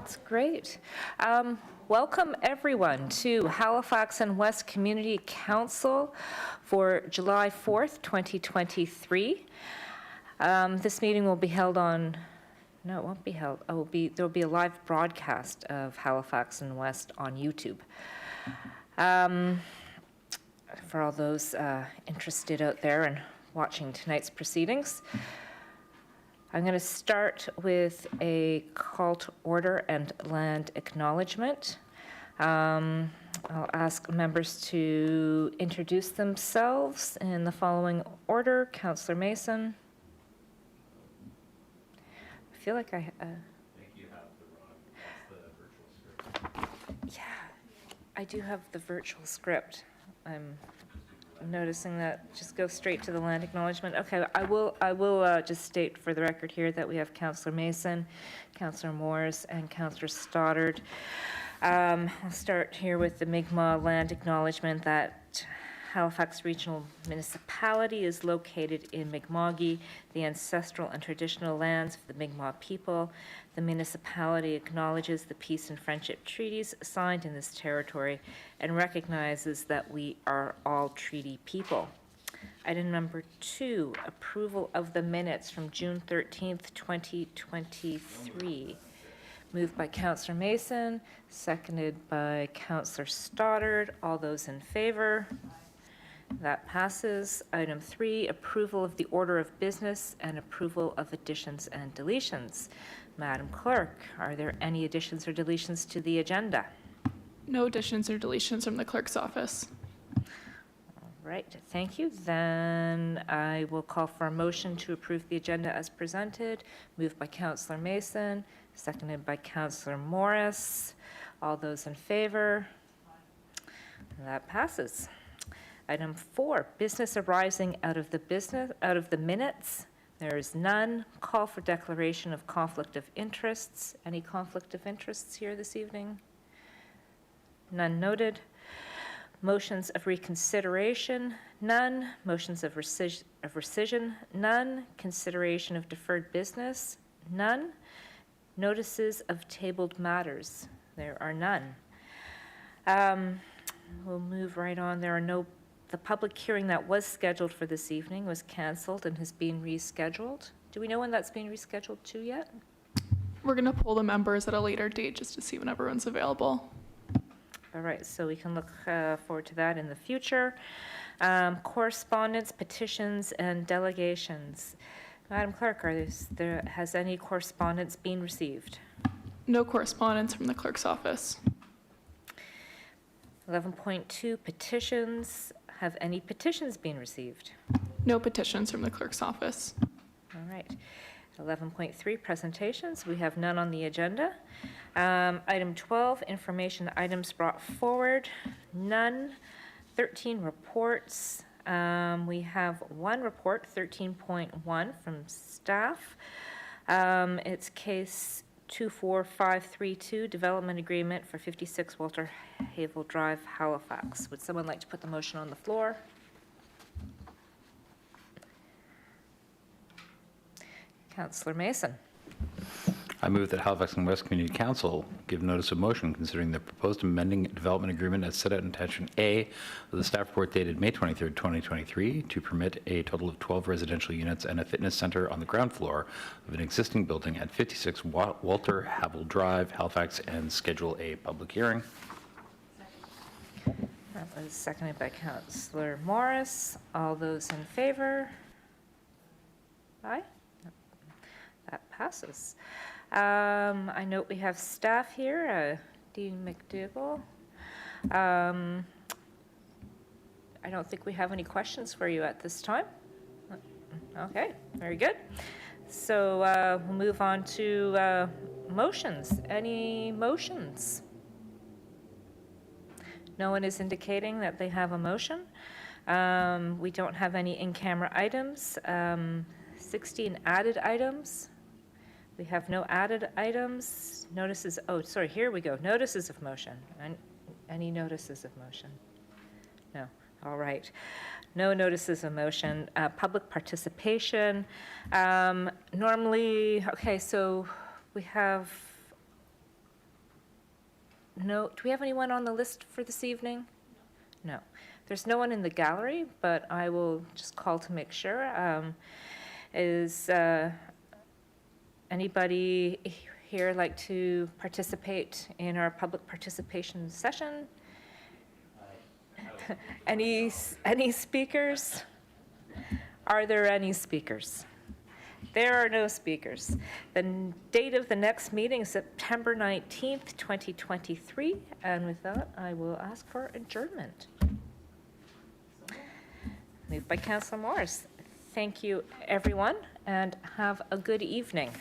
That's great. Welcome everyone to Halifax and West Community Council for July 4th, 2023. This meeting will be held on, no, it won't be held. There'll be a live broadcast of Halifax and West on YouTube. For all those interested out there and watching tonight's proceedings, I'm going to start with a call to order and land acknowledgement. I'll ask members to introduce themselves in the following order. Councillor Mason. I feel like I think you have the virtual script. Yeah, I do have the virtual script. I'm noticing that. Just go straight to the land acknowledgement. Okay, I will just state for the record here that we have Councillor Mason, Councillor Morris, and Councillor Stoddard. I'll start here with the Mi'kmaq land acknowledgement that Halifax Regional Municipality is located in Mi'kma'ki, the ancestral and traditional lands of the Mi'kmaq people. The municipality acknowledges the peace and friendship treaties signed in this territory and recognizes that we are all treaty people. Item number 2, approval of the minutes from June 13th, 2023. Moved by Councillor Mason, seconded by Councillor Stoddard. All those in favor? That passes. Item 3, approval of the order of business and approval of additions and deletions. Madam Clerk, are there any additions or deletions to the agenda? No additions or deletions from the clerk's office. All right, thank you. Then I will call for a motion to approve the agenda as presented. Moved by Councillor Mason, seconded by Councillor Morris. All those in favor? That passes. Item 4, business arising out of the minutes. There is none. Call for declaration of conflict of interests. Any conflict of interests here this evening? None noted. Motions of reconsideration? None. Motions of rescission? None. Consideration of deferred business? None. Notices of tabled matters? There are none. We'll move right on. The public hearing that was scheduled for this evening was canceled and has been rescheduled. Do we know when that's being rescheduled to yet? We're going to pull the members at a later date just to see when everyone's available. All right, so we can look forward to that in the future. Correspondence, petitions, and delegations. Madam Clerk, has any correspondence been received? No correspondence from the clerk's office. 11.2, petitions. Have any petitions been received? No petitions from the clerk's office. All right. 11.3, presentations. We have none on the agenda. Item 12, information items brought forward. None. 13, reports. We have one report, 13.1, from staff. It's case 24532, development agreement for 56 Walter Havel Drive, Halifax. Would someone like to put the motion on the floor? Councillor Mason. I move that Halifax and West Community Council give notice of motion considering the proposed amending development agreement as set out in attachment A of the staff report dated May 23rd, 2023 to permit a total of 12 residential units and a fitness center on the ground floor of an existing building at 56 Walter Havel Drive, Halifax, and schedule a public hearing. That was seconded by Councillor Morris. All those in favor? Aye. That passes. I note we have staff here, Dean McDougall. I don't think we have any questions for you at this time. Okay, very good. So we'll move on to motions. Any motions? No one is indicating that they have a motion. We don't have any in-camera items. 16 added items. We have no added items. Notices, oh, sorry, here we go. Notices of motion. Any notices of motion? No. All right. No notices of motion. Public participation. Normally, okay, so we have no, do we have anyone on the list for this evening? No. There's no one in the gallery, but I will just call to make sure. Is anybody here like to participate in our public participation session? Any speakers? Are there any speakers? There are no speakers. The date of the next meeting is September 19th, 2023, and with that, I will ask for adjournment. Moved by Councillor Morris. Thank you, everyone, and have a good evening.